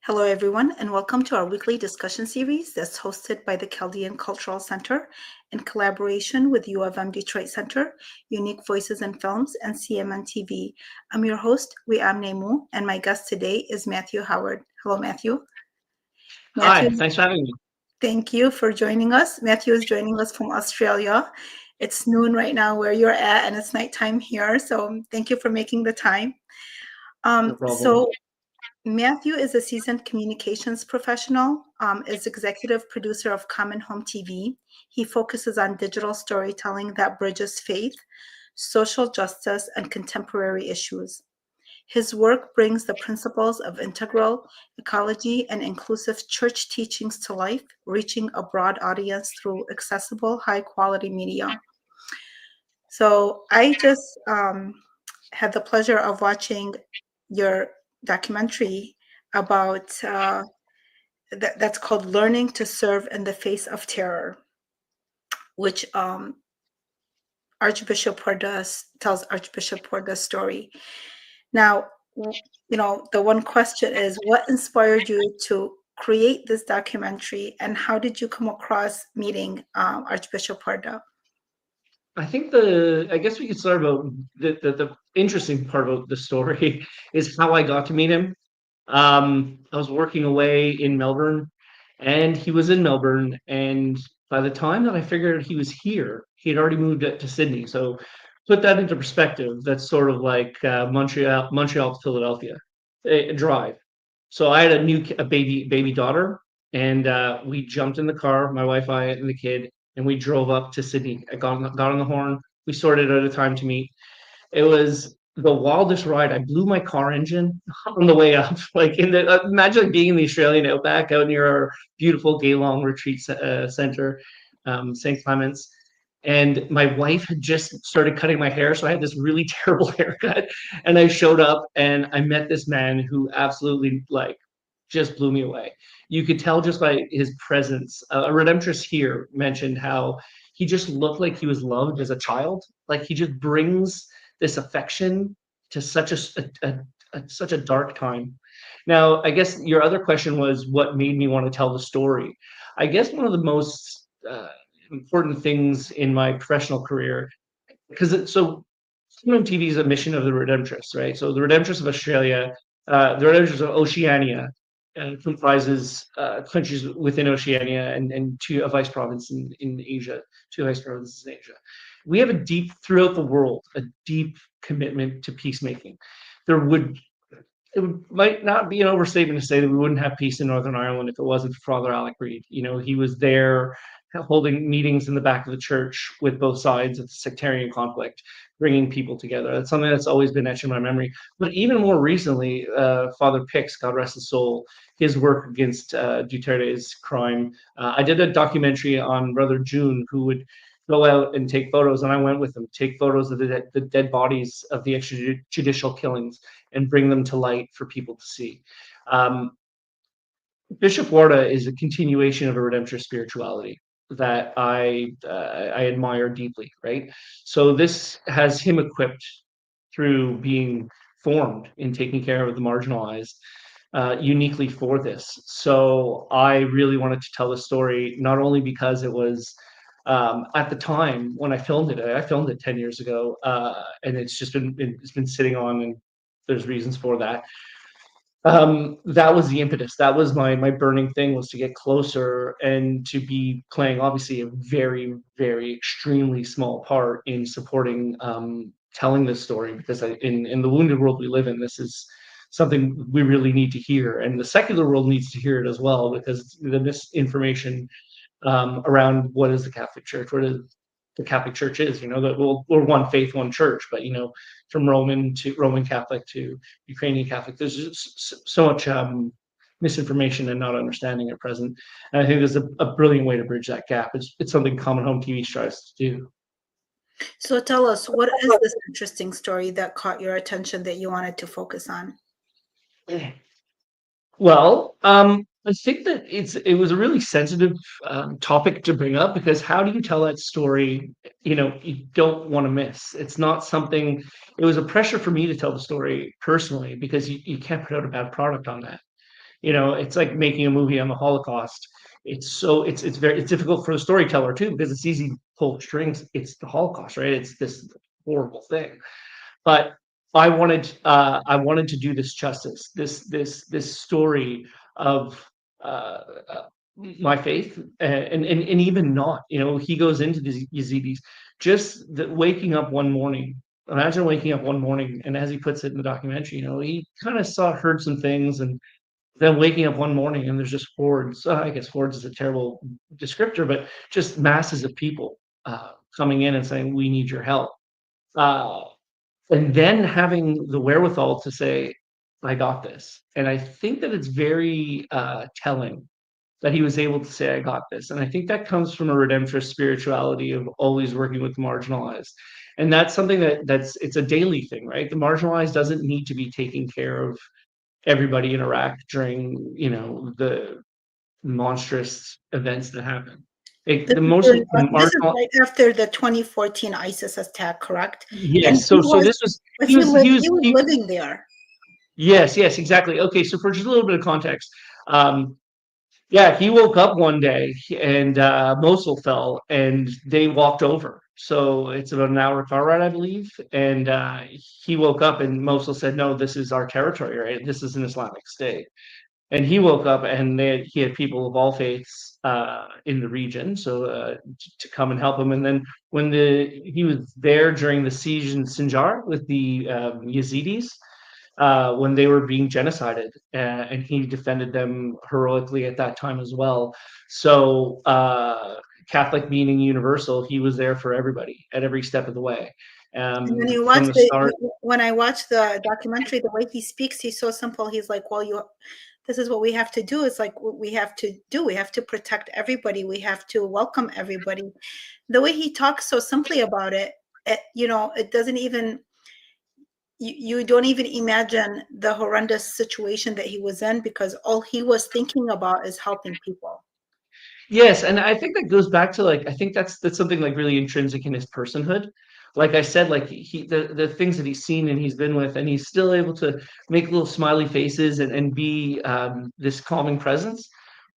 Hello, everyone, and welcome to our weekly discussion series that's hosted by the Chaldean Cultural Center in collaboration with U of M Detroit Center, Unique Voices in Films, and CMN TV. I'm your host, Wiam Nemu, and my guest today is Matthew Howard. Hello, Matthew. Hi, Matthew, thanks for having me. thank you for joining us. Matthew is joining us from Australia. It's noon right now where you're at, and it's nighttime here. So thank you for making the time. No Um, problem. so Matthew is a seasoned communications professional, is executive producer of Common Home TV. He focuses on digital storytelling that bridges faith, social justice, and contemporary issues. His work brings the principles of integral ecology and inclusive church teachings to life, reaching a broad audience through accessible, high-quality media. So I just had the pleasure of watching your documentary about that's called Learning to Serve in the Face of Terror, which Archbishop Warda tells Archbishop Warda's story. Now, the one question is, what inspired you to create this documentary, and how did you come across meeting Archbishop Warda? I guess we could start about the interesting part about the story is how I got to meet him. I was working away in Melbourne, and he was in Melbourne. And by the time that I figured he was here, he had already moved to Sydney. So put that into perspective. That's sort of like Montreal to Philadelphia, a drive. So I had a baby daughter, and we jumped in the car, my wife, I, and the kid, and we drove up to Sydney. I got on the horn. We sorted out a time to meet. It was the wildest ride. I blew my car engine on the way up. Like imagine like being in the Australian outback out near our beautiful Gaylong Retreat Center, St. Clements. And my wife had just started cutting my hair, so I had this really terrible haircut. And I showed up, and I met this man who absolutely like just blew me away. You could tell just by his presence. A Redemptress here mentioned how he just looked like he was loved as a child. Like he just brings this affection to such a dark time. Now, I guess your other question was what made me want to tell the story. I guess one of the most important things in my professional career, because TV is a mission of the Redemptress, right? So the Redemptress of Australia, the Redemptress of Oceania, comprises countries within Oceania and a vice province in Asia, two vice provinces in Asia. We have throughout the world, a deep commitment to peacemaking. There would might not be an overstatement to say that we wouldn't have peace in Northern Ireland if it wasn't for Father Alec Reid. He was there holding meetings in the back of the church with both sides of the sectarian conflict, bringing people together. That's something that's always been etched in my memory. But even more recently, Father Pix, God rest his soul, his work against Duterte's crime. I did a documentary on Brother June, who would go out and take photos, and I went with him, take photos of the dead bodies of the extrajudicial killings and bring them to light for people to see. Bishop Warda is a continuation of a redemptive spirituality that I admire deeply, right? So this has him equipped through being formed in taking care of the marginalized, uniquely for this. So I really wanted to tell the story, not only because it was at the time when I filmed it 10 years ago, and it's been sitting on, and there's reasons for that. That was the impetus. That was my burning thing, was to get closer and to be playing obviously a very, very extremely small part in supporting telling this story, because in the wounded world we live in, this is something we really need to hear, and the secular world needs to hear it as well, because the misinformation around what is the Catholic Church, what is the Catholic Church is, that we're one faith, one church, but from Roman Catholic to Ukrainian Catholic, there's just so much misinformation and not understanding at present. And I think there's a brilliant way to bridge that gap. It's something Common Home TV strives to do. So tell us, what is this interesting story that caught your attention that you wanted to focus on? Well, I think that it was a really sensitive topic to bring up, because how do you tell that story? You don't want to miss. It's not something. It was a pressure for me to tell the story personally, because you can't put out a bad product on that. it's like making a movie on the Holocaust. It's difficult for the storyteller too, because it's easy to pull strings. It's the Holocaust, right? It's this horrible thing. But I wanted to do this justice, this story of uh, uh, my faith, and even not. He goes into the Yazidis, just waking up one morning. Imagine waking up one morning, and as he puts it in the documentary, he kind of heard some things, and then waking up one morning and there's just hordes. I guess hordes is a terrible descriptor, but just masses of people coming in and saying, "We need your help." Uh, and then having the wherewithal to say, "I got this." And I think that it's very telling that he was able to say, "I got this." And I think that comes from a redemptorist spirituality of always working with the marginalized. And that's something it's a daily thing, right? The marginalized doesn't need to be taking care of everybody in Iraq during, the monstrous events that happen. This The is, most during, the this is marginal. right after the 2014 ISIS attack, correct? And Yes. he So was, this was but he was he was he was he. living there. Yes, exactly. Okay, so for just a little bit of context, um, yeah, he woke up one day and Mosul fell, and they walked over. So it's about an hour car ride, I believe. And he woke up, and Mosul said, "No, this is our territory, right? This is an Islamic State." And he woke up, and he had people of all faiths in the region, so to come and help him. And then when he was there during the siege in Sinjar with the Yazidis, when they were being genocided, and he defended them heroically at that time as well. So Catholic meaning universal, he was there for everybody at every step of the way. And when you From watch the start. when I watch the documentary, the way he speaks, he's so simple. He's like, "Well, this is what we have to do. It's like what we have to do. We have to protect everybody. We have to welcome everybody." The way he talks so simply about it, it doesn't even you don't even imagine the horrendous situation that he was in because all he was thinking about is helping people. Yes, and I think that goes back to, like, I think that's something, like, really intrinsic in his personhood. Like I said, like, the things that he's seen and he's been with, and he's still able to make little smiley faces and be this calming presence.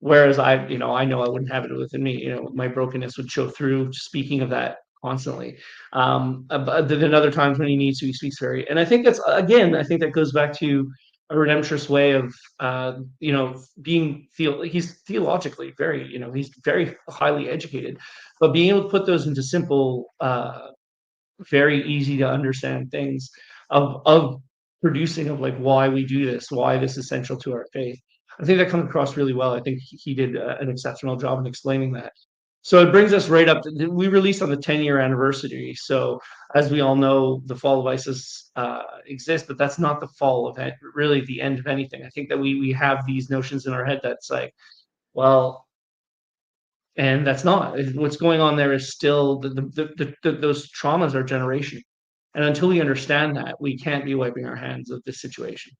Whereas I know I wouldn't have it within me. My brokenness would show through speaking of that constantly. But then other times when he needs to, he speaks very. And I think I think that goes back to a redemptorist way of he's theologically very, he's very highly educated, but being able to put those into simple, very easy to understand things of producing, of like why we do this, why this is essential to our faith. I think that comes across really well. I think he did an exceptional job in explaining that. So it brings us right up to, we released on the 10-year anniversary. So as we all know, the fall of ISIS exists, but that's not the fall of it, really the end of anything. I think that we have these notions in our head that's like, well, and that's not. What's going on there is still those traumas are generational. And until we understand that, we can't be wiping our hands of this situation.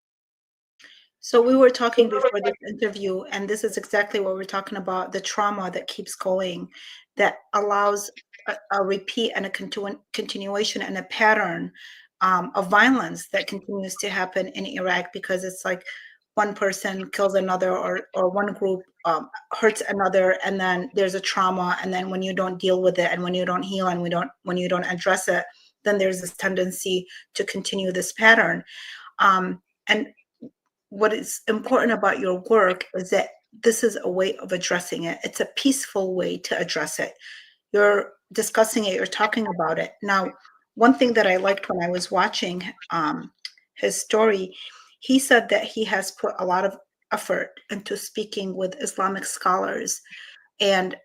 So we were talking before this interview, and this is exactly what we're talking about, the trauma that keeps going, that allows a repeat and a continuation and a pattern of violence that continues to happen in Iraq because it's like one person kills another or one group hurts another, and then there's a trauma, and then when you don't deal with it and when you don't heal and when you don't address it, then there's this tendency to continue this pattern. And what is important about your work is that this is a way of addressing it. It's a peaceful way to address it. You're discussing it, you're talking about it. Now, one thing that I liked when I was watching his story, he said that he has put a lot of effort into speaking with Islamic scholars and,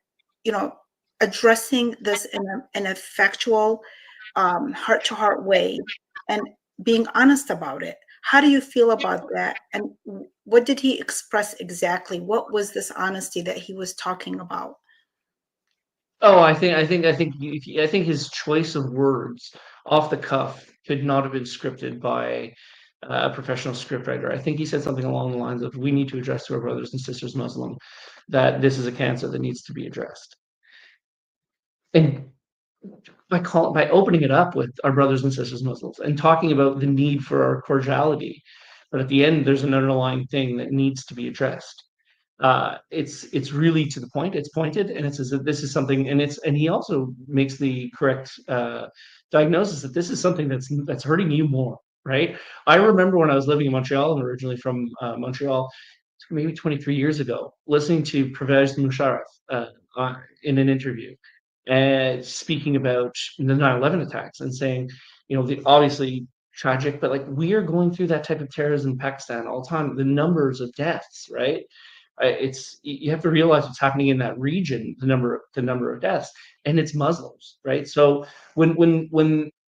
you know, addressing this in a factual, heart to heart way and being honest about it. How do you feel about that? And what did he express exactly? What was this honesty that he was talking about? Oh, I think his choice of words off the cuff could not have been scripted by a professional scriptwriter. I think he said something along the lines of, "We need to address to our brothers and sisters Muslim that this is a cancer that needs to be addressed." And by opening it up with our brothers and sisters Muslims and talking about the need for our cordiality, but at the end, there's an underlying thing that needs to be addressed. It's really to the point. It's pointed, and it says that this is something, and he also makes the correct diagnosis that this is something that's hurting you more, right? I remember when I was living in Montreal, and originally from Montreal, maybe 23 years ago, listening to Pervez Musharraf in an interview, and speaking about the 9/11 attacks and saying, obviously tragic, but like we are going through that type of terrorism in Pakistan all the time. The numbers of deaths, right? It's you have to realize what's happening in that region, the number of deaths, and it's Muslims, right? So when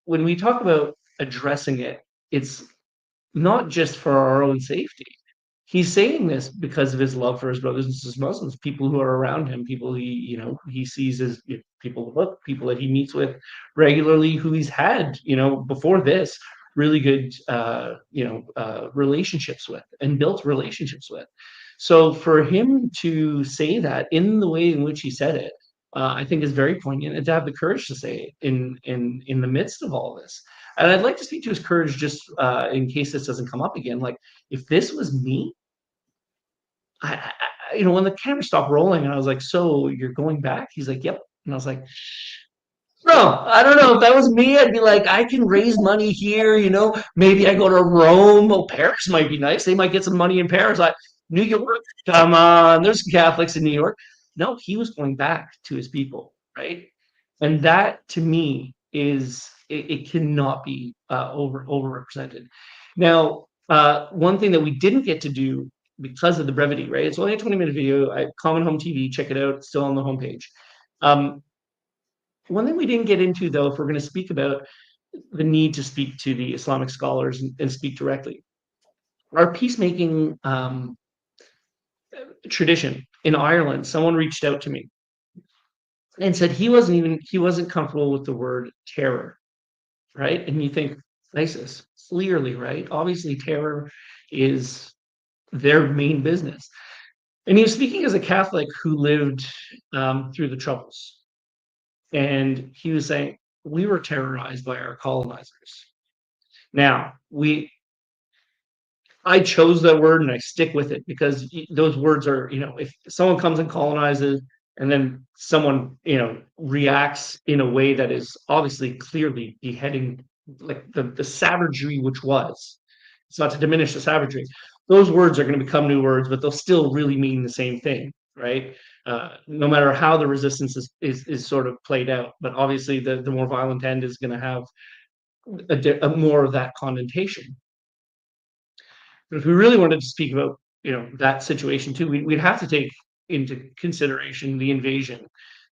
we talk about addressing it, it's not just for our own safety. He's saying this because of his love for his brothers and sisters Muslims, people who are around him, people he sees as people that he meets with regularly, who he's had, before this, really good, relationships with and built relationships with. So for him to say that in the way in which he said it, I think is very poignant, and to have the courage to say it in the midst of all this. And I'd like to speak to his courage just in case this doesn't come up again. Like, if this was me, when the camera stopped rolling and I was like, "So you're going back?" He's like, "Yep." And I was like, "No, I don't know. If that was me, I'd be like, I can raise money here. Maybe I go to Rome. Oh, Paris might be nice. They might get some money in Paris. New York, come on. There's Catholics in New York." No, he was going back to his people, right? And that to me is it cannot be overrepresented. Now, one thing that we didn't get to do because of the brevity, right? It's only a 20-minute video. Common Home TV, check it out. It's still on the homepage. One thing we didn't get into, though, if we're going to speak about the need to speak to the Islamic scholars and speak directly, our peacemaking tradition in Ireland, someone reached out to me and said he wasn't comfortable with the word terror, right? And you think ISIS, clearly, right? Obviously, terror is their main business. And he was speaking as a Catholic who lived through the Troubles. And he was saying, we were terrorized by our colonizers. Now, I chose that word and I stick with it because those words are, if someone comes and colonizes and then someone, reacts in a way that is obviously clearly beheading, like the savagery which was, it's not to diminish the savagery. Those words are going to become new words, but they'll still really mean the same thing, right? No matter how the resistance is sort of played out, but obviously the more violent end is going to have a more of that connotation. But if we really wanted to speak about, that situation too, we'd have to take into consideration the invasion.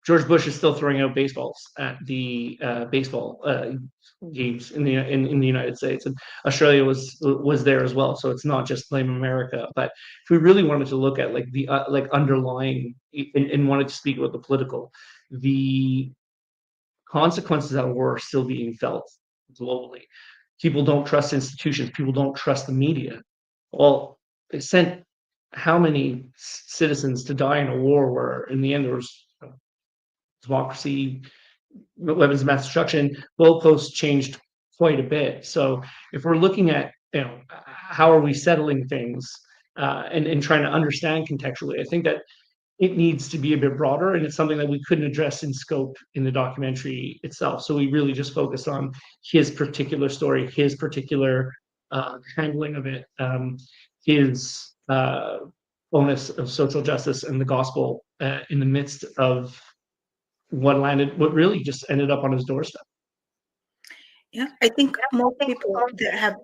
George Bush is still throwing out baseballs at the baseball games in the United States, and Australia was there as well. So it's not just blame America. But if we really wanted to look at like the underlying and wanted to speak about the political, the consequences of war are still being felt globally. People don't trust institutions. People don't trust the media. Well, they sent how many citizens to die in a war where in the end there was democracy, weapons of mass destruction, goalposts changed quite a bit. So if we're looking at, how are we settling things and trying to understand contextually, I think that it needs to be a bit broader, and it's something that we couldn't address in scope in the documentary itself. So we really just focused on his particular story, his particular handling of it, his onus of social justice and the gospel in the midst of what really just ended up on his doorstep. Yeah, I think most people that have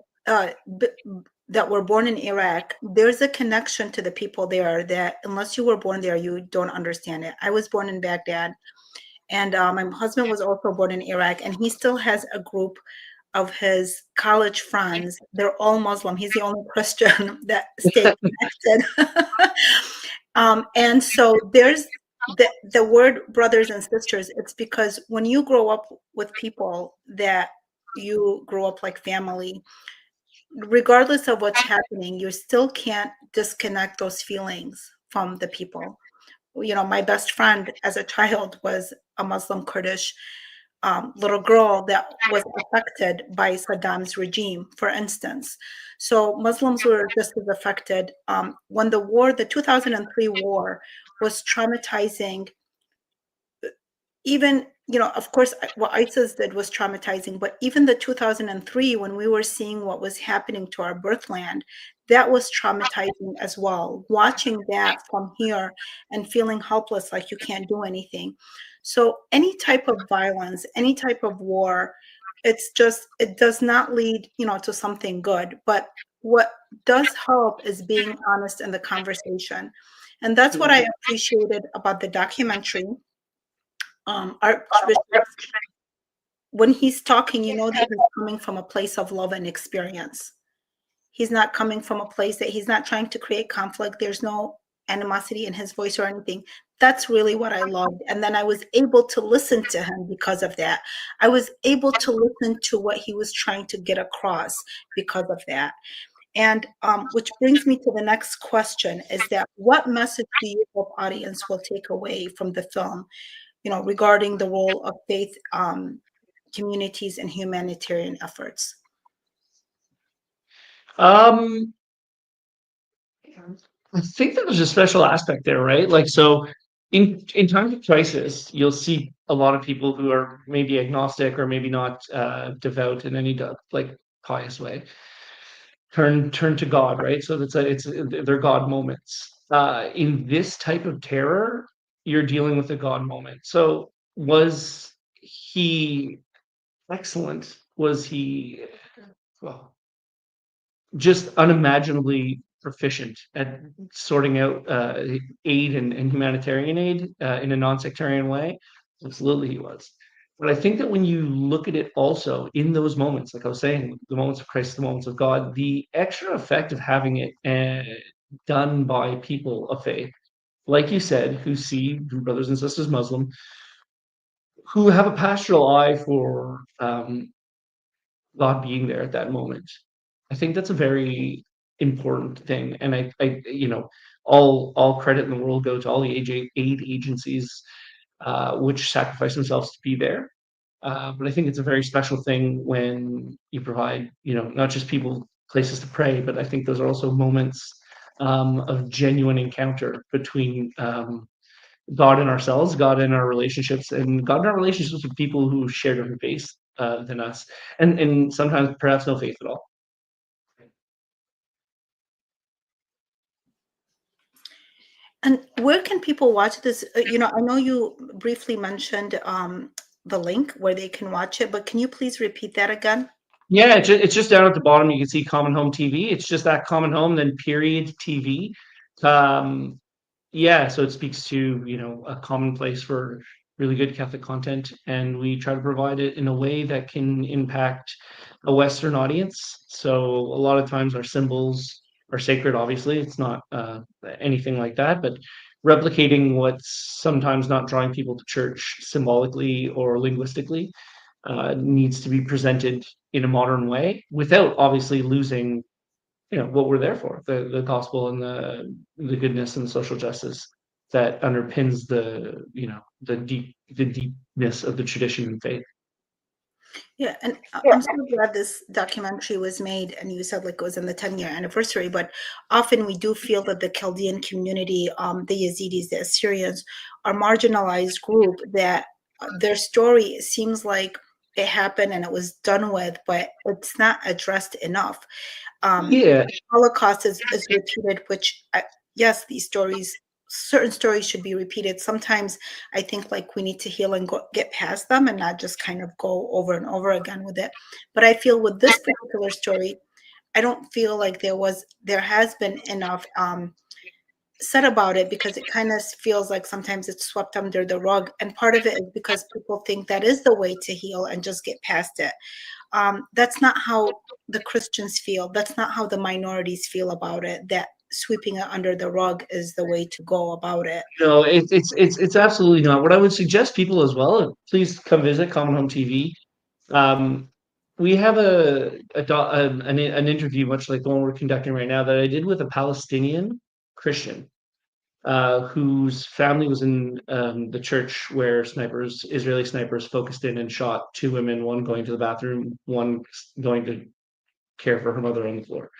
that were born in Iraq, there's a connection to the people there that unless you were born there, you don't understand it. I was born in Baghdad, and my husband was also born in Iraq, and he still has a group of his college friends. They're all Muslim. He's the only Christian that stayed connected. And so there's the word brothers and sisters. It's because when you grow up with people that you grow up like family, regardless of what's happening, you still can't disconnect those feelings from the people. My best friend as a child was a Muslim Kurdish little girl that was affected by Saddam's regime, for instance. So Muslims were just as affected. When the 2003 war was traumatizing, even, of course, what ISIS did was traumatizing, but even the 2003, when we were seeing what was happening to our birthland, that was traumatizing as well. Watching that from here and feeling helpless, like you can't do anything. So any type of violence, any type of war, it does not lead, to something good. But what does help is being honest in the conversation. And that's what I appreciated about the documentary. Archbishop, when he's talking, that he's coming from a place of love and experience. He's not coming from a place that he's not trying to create conflict. There's no animosity in his voice or anything. That's really what I loved. And then I was able to listen to him because of that. I was able to listen to what he was trying to get across because of that. And which brings me to the next question, is that what message do you hope audience will take away from the film, regarding the role of faith communities and humanitarian efforts? Um, I think that there's a special aspect there, right? Like, so in times of crisis, you'll see a lot of people who are maybe agnostic or maybe not devout in any like pious way turn to God, right? So they're God moments. In this type of terror, you're dealing with a God moment. So was he excellent? Was he, well, just unimaginably proficient at sorting out aid and humanitarian aid in a non-sectarian way? Absolutely, he was. But I think that when you look at it also in those moments, like I was saying, the moments of Christ, the moments of God, the extra effect of having it done by people of faith, like you said, who see brothers and sisters Muslim, who have a pastoral eye for God being there at that moment. I think that's a very important thing, and all credit in the world go to all the aid agencies which sacrifice themselves to be there. But I think it's a very special thing when you provide, not just people places to pray, but I think those are also moments of genuine encounter between God and ourselves, God in our relationships, and God in our relationships with people who share different faiths than us, and sometimes perhaps no faith at all. And where can people watch this? I know you briefly mentioned the link where they can watch it, but can you please repeat that again? Yeah, it's just down at the bottom. You can see Common Home TV. It's just that Common Home, then period TV. Um, yeah, so it speaks to, a common place for really good Catholic content, and we try to provide it in a way that can impact a Western audience. So a lot of times our symbols are sacred, obviously. It's not anything like that, but replicating what's sometimes not drawing people to church symbolically or linguistically needs to be presented in a modern way without obviously losing, what we're there for, the gospel and the goodness and the social justice that underpins the deepness of the tradition and faith. Yeah, and I'm so glad this documentary was made, and you said like it was in the 10-year anniversary, but often we do feel that the Chaldean community, the Yazidis, the Assyrians, are marginalized group that their story seems like it happened and it was done with, but it's not addressed enough. Yeah, Holocaust is repeated, which yes, these stories, certain stories should be repeated. Sometimes I think like we need to heal and get past them and not just kind of go over and over again with it. But I feel with this particular story, I don't feel like there has been enough said about it, because it kind of feels like sometimes it's swept under the rug. And part of it is because people think that is the way to heal and just get past it. That's not how the Christians feel. That's not how the minorities feel about it, that sweeping it under the rug is the way to go about it. no, it's absolutely not. What I would suggest people as well, please come visit Common Home TV. Um, we have an interview much like the one we're conducting right now that I did with a Palestinian Christian. whose family was in the church where Israeli snipers focused in and shot two women, one going to the bathroom, one going to care for her mother on the floor.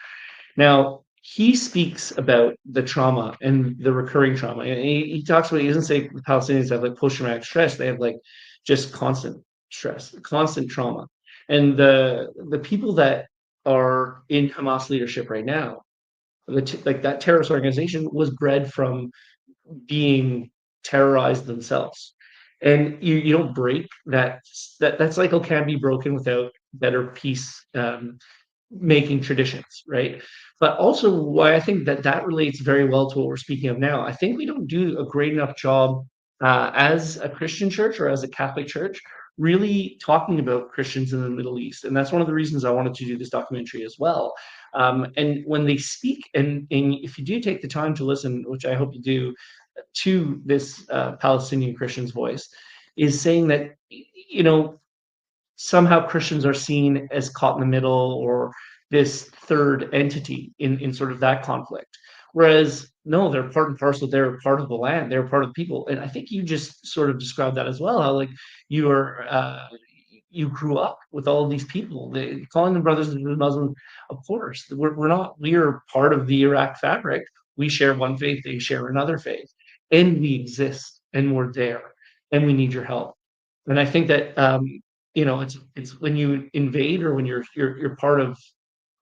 Now, he speaks about the trauma and the recurring trauma. And he talks about, he doesn't say the Palestinians have like post-traumatic stress, they have like just constant stress, constant trauma. And the people that are in Hamas leadership right now, like that terrorist organization was bred from being terrorized themselves. And you don't break that cycle can be broken without better peace making traditions, right? But also why I think that relates very well to what we're speaking of now. I think we don't do a great enough job as a Christian church or as a Catholic church really talking about Christians in the Middle East. And that's one of the reasons I wanted to do this documentary as well. And when they speak, and if you do take the time to listen, which I hope you do, to this Palestinian Christian's voice, is saying that, you know, somehow Christians are seen as caught in the middle or this third entity in sort of that conflict. Whereas, no, they're part and parcel, they're part of the land, they're part of the people. And I think you just sort of described that as well, how like you are you grew up with all of these people, calling them brothers and Muslims. Of course, we're not, we are part of the Iraq fabric. We share one faith, they share another faith, and we exist and we're there and we need your help. And I think that you know, it's when you invade or when you're part of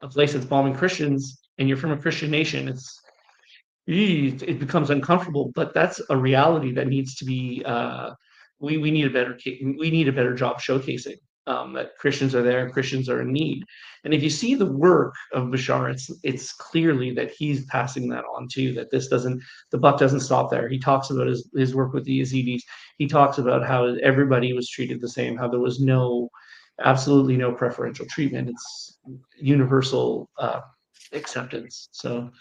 a place that's bombing Christians and you're from a Christian nation, it becomes uncomfortable. But that's a reality that needs to be. We need a better job showcasing that Christians are there, Christians are in need. And if you see the work of Bashar, it's clearly that he's passing that on too. That the buck doesn't stop there. He talks about his work with the Yazidis. He talks about how everybody was treated the same, how there was absolutely no preferential treatment. It's universal acceptance. So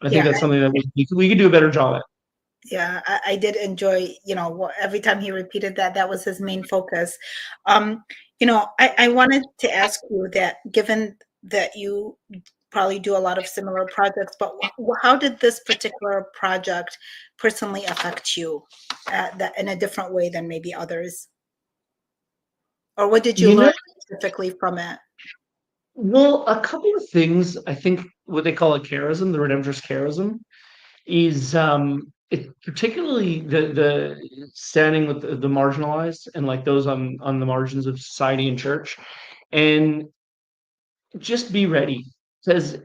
I think Yeah, that's something that we could do a better job at. yeah, I did enjoy, every time he repeated that, that was his main focus. I wanted to ask you that, given that you probably do a lot of similar projects, but how did this particular project personally affect you that in a different way than maybe others? Or what did you You learn know, specifically from it? well, a couple of things. I think what they call a charism, the redemptorist charism, is it particularly the standing with the marginalized and like those on the margins of society and church, and just be ready. Because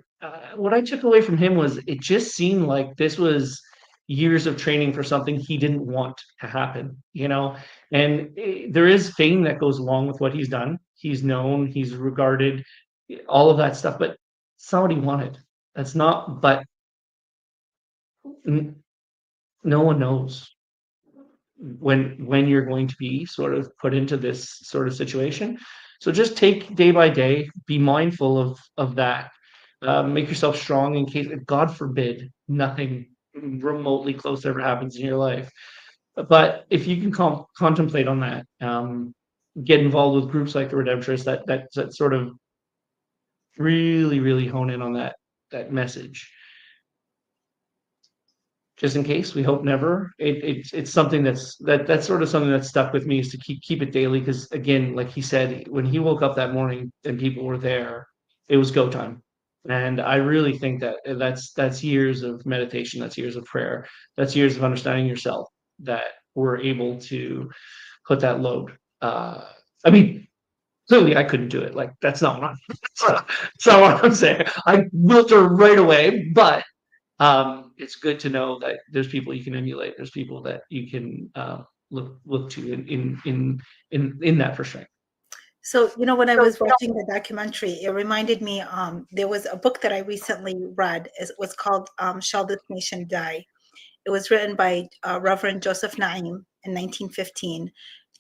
what I took away from him was it just seemed like this was years of training for something he didn't want to happen, you know? And there is fame that goes along with what he's done. He's known, he's regarded, all of that stuff, but it's not what he wanted. That's not, but n- no one knows when you're going to be sort of put into this sort of situation. So just take day by day, be mindful of that. Make yourself strong in case, God forbid, nothing remotely close ever happens in your life. But if you can contemplate on that, get involved with groups like the Redemptorists that sort of really hone in on that message. Just in case, we hope never. It's something that's sort of something that's stuck with me, is to keep it daily, because again, like he said, when he woke up that morning and people were there, it was go time. And I really think that that's years of meditation, that's years of prayer, that's years of understanding yourself, that we're able to put that load. I mean, clearly I couldn't do it. Like that's not what that's not what I'm saying. I built her right away, but it's good to know that there's people you can emulate. There's people that you can look to in that for strength. So, when I was watching the documentary, it reminded me, there was a book that I recently read. It was called Shall This Nation Die? It was written by Reverend Joseph Naim in 1915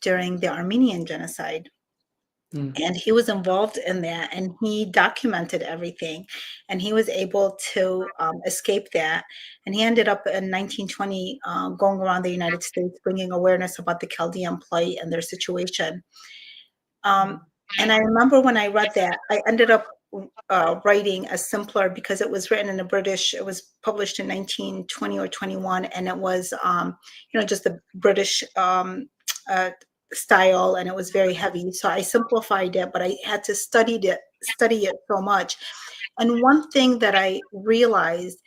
during the Armenian genocide. Mm. And he was involved in that, and he documented everything, and he was able to escape that. And he ended up in 1920 going around the United States, bringing awareness about the Chaldean plight and their situation. And I remember when I read that, I ended up writing as simpler because it was written in it was published in 1920 or 21, and it was, just the British uh, style, and it was very heavy. So I simplified it, but I had to study it so much. And one thing that I realized,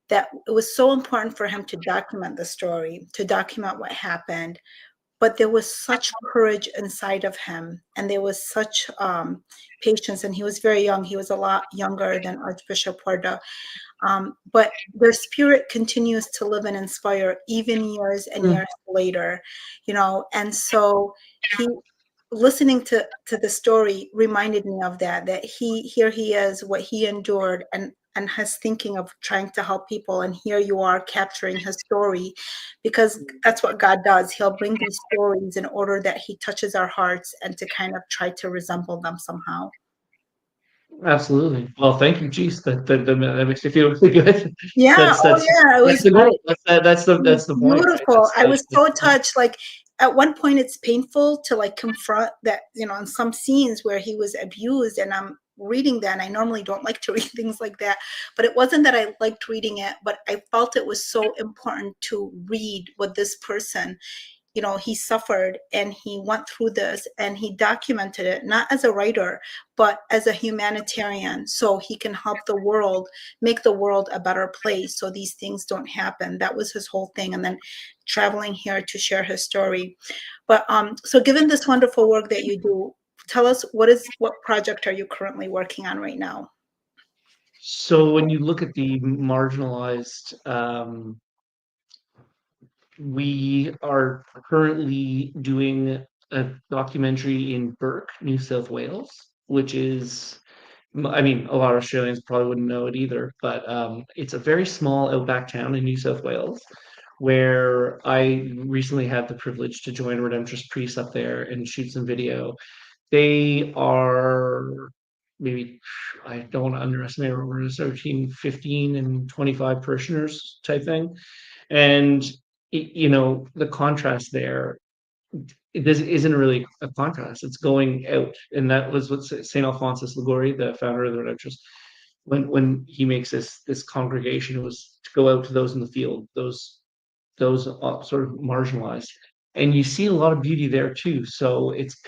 that it was so important for him to document the story, to document what happened, but there was such courage inside of him, and there was such patience, and he was very young. He was a lot younger than Archbishop Warda, but their spirit continues to live and inspire even years and years later, and so he listening to the story reminded me of that here he is, what he endured, and his thinking of trying to help people, and here you are capturing his story, because that's what God does. He'll bring these stories in order that he touches our hearts and to kind of try to resemble them somehow. Absolutely. Well, thank you. Geez, that makes me feel really good. Yeah, That's oh that's yeah, it that's was the goal. That's the point, right? beautiful. That's I was that's so touched. Like, at one point, it's painful to like confront that, in some scenes where he was abused, and I'm reading that, and I normally don't like to read things like that, but it wasn't that I liked reading it, but I felt it was so important to read what this person, he suffered, and he went through this, and he documented it, not as a writer, but as a humanitarian, so he can help the world, make the world a better place, so these things don't happen. That was his whole thing. And then traveling here to share his story. But so given this wonderful work that you do, tell us, what project are you currently working on right now? So when you look at the marginalized, we are currently doing a documentary in Burke, New South Wales, which is, I mean, a lot of Australians probably wouldn't know it either, but it's a very small outback town in New South Wales where I recently had the privilege to join Redemptorist Priests up there and shoot some video. They are maybe, I don't want to underestimate, we're 13, 15, and 25 parishioners type thing. And, the contrast there, this isn't really a contrast. It's going out. And that was what St. Alphonsus Liguori, the founder of the Redemptorists, when he makes this congregation, it was to go out to those in the field, those sort of marginalized. And you see a lot of beauty there too. So it's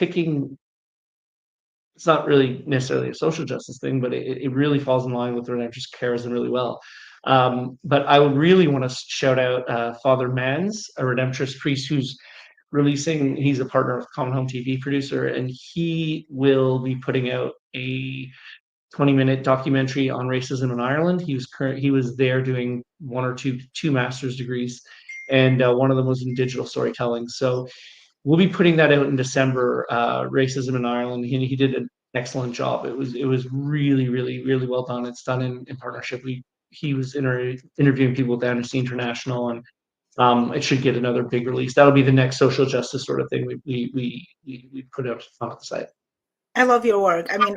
not really necessarily a social justice thing, but it really falls in line with the Redemptorist charism really well. But I would really want to shout out Father Mans, a Redemptorist priest who's he's a partner of Common Home TV producer, and he will be putting out a 20-minute documentary on racism in Ireland. He was there doing one or two master's degrees, and one of them was in digital storytelling. So we'll be putting that out in December. Racism in Ireland. He did an excellent job. It was really, really, really well done. It's done in partnership. He was interviewing people with Amnesty International, and it should get another big release. That'll be the next social justice sort of thing we put out on the site. I love your work. I mean,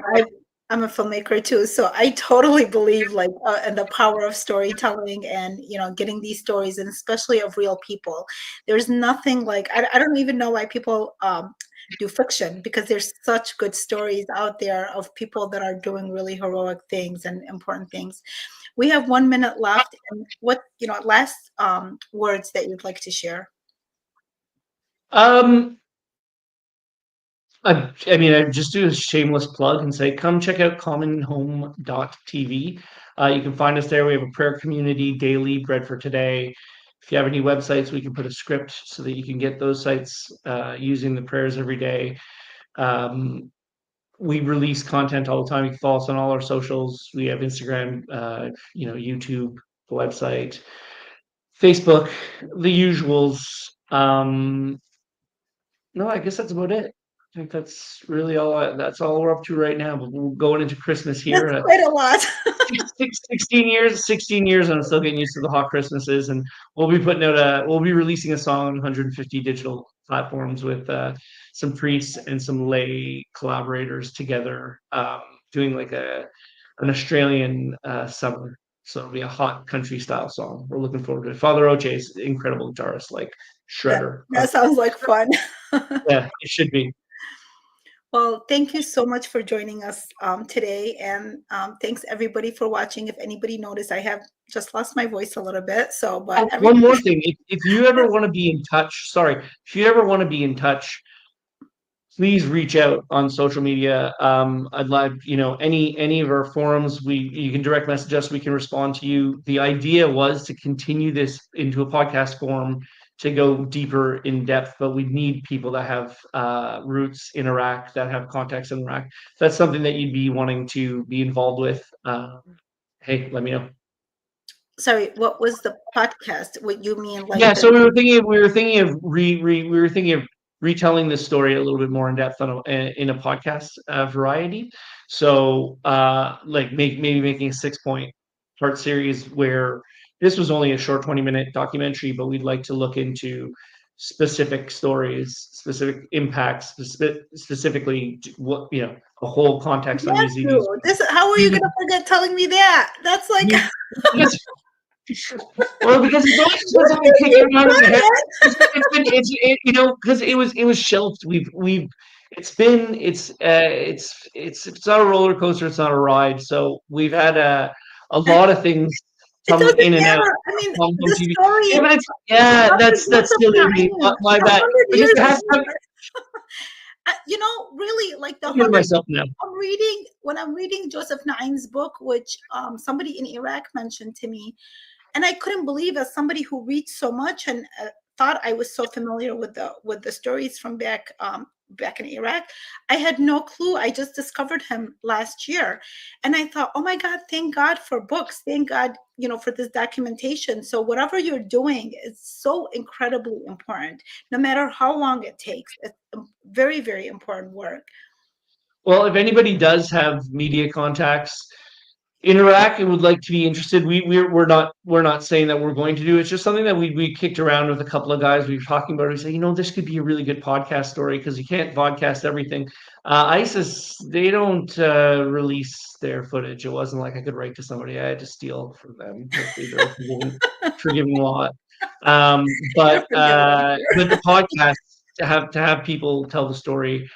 I'm a filmmaker too, so I totally believe like in the power of storytelling, and getting these stories, and especially of real people. There's nothing like, I don't even know why people do fiction, because there's such good stories out there of people that are doing really heroic things and important things. We have 1 minute left, and what last words that you'd like to share? Um, I mean, I just do a shameless plug and say, come check out commonhome.tv. You can find us there. We have a prayer community, daily bread for today. If you have any websites, we can put a script so that you can get those sites using the prayers every day. We release content all the time. You can follow us on all our socials. We have Instagram, YouTube, the website, Facebook, the usuals. No, I guess that's about it. I think that's all we're up to right now. But we're going into Christmas That's here. quite a lot. 16 years, and I'm still getting used to the hot Christmases. And we'll be releasing a song on 150 digital platforms with some priests and some lay collaborators together, doing like an Australian summer. So it'll be a hot country style song. We're looking forward to it. Father Oche is incredible guitarist, like that, shredder. that sounds like fun. Yeah, it should be. Well, thank you so much for joining us today. And thanks everybody for watching. If anybody noticed, I have just lost my voice a little bit. So, but Oh, one more thing. If you ever want to be in touch, if you ever want to be in touch, please reach out on social media. I'd love, any of our forums, you can direct message us, we can respond to you. The idea was to continue this into a podcast form to go deeper in depth, but we need people that have roots in Iraq, that have contacts in Iraq. If that's something that you'd be wanting to be involved with, hey, let me know. Sorry, what was the podcast? What you mean, like Yeah, so the? we were thinking of retelling this story a little bit more in depth in a podcast variety. So like maybe making a 6 point part series where this was only a short 20-minute documentary, but we'd like to look into specific stories, specific impacts, specifically what the whole context on Yazidis. How are you going to forget telling me that? That's like Well, because it's always you supposed to be made taken me out of my head. credit. Because it was shelved. It's not a roller coaster. It's not a ride. So we've had a lot of things It come doesn't in and out matter. I mean, on home the TV. story Yeah, but after that's Joseph silly of me. Naim, My bad. 100 years Because it has to. later, really, like the I'm hearing 100. myself now. When I'm reading Joseph Naim's book, which somebody in Iraq mentioned to me, and I couldn't believe, as somebody who reads so much and thought I was so familiar with the stories from back in Iraq, I had no clue. I just discovered him last year, and I thought, oh my God, thank God for books, thank God, for this documentation. So whatever you're doing is so incredibly important, no matter how long it takes. It's very, very important work. Well, if anybody does have media contacts in Iraq and would like to be interested, we're not saying that we're going to do it. It's just something that we kicked around with a couple of guys. We were talking about it. We say, this could be a really good podcast story because you can't podcast everything. ISIS, they don't release their footage. It wasn't like I could write to somebody. I had to steal from them. Hopefully they're forgiving a lot. You're forgiven. But the podcast, to have people tell the story,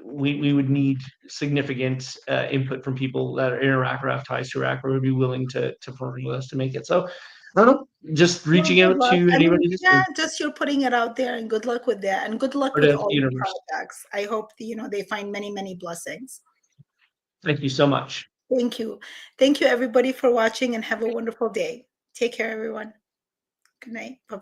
we would need significant input from people that are in Iraq or have ties to Iraq or would be willing to partner with us to make it. So I don't know, just Well, reaching good out luck. to I mean, anybody yeah, just you're putting it out there, and good luck with that, and good luck or with to the all your universe. projects. I hope they find many, many blessings. Thank you so much. Thank you. Thank you, everybody, for watching, and have a wonderful day. Take care, everyone. Good night. Bye-bye.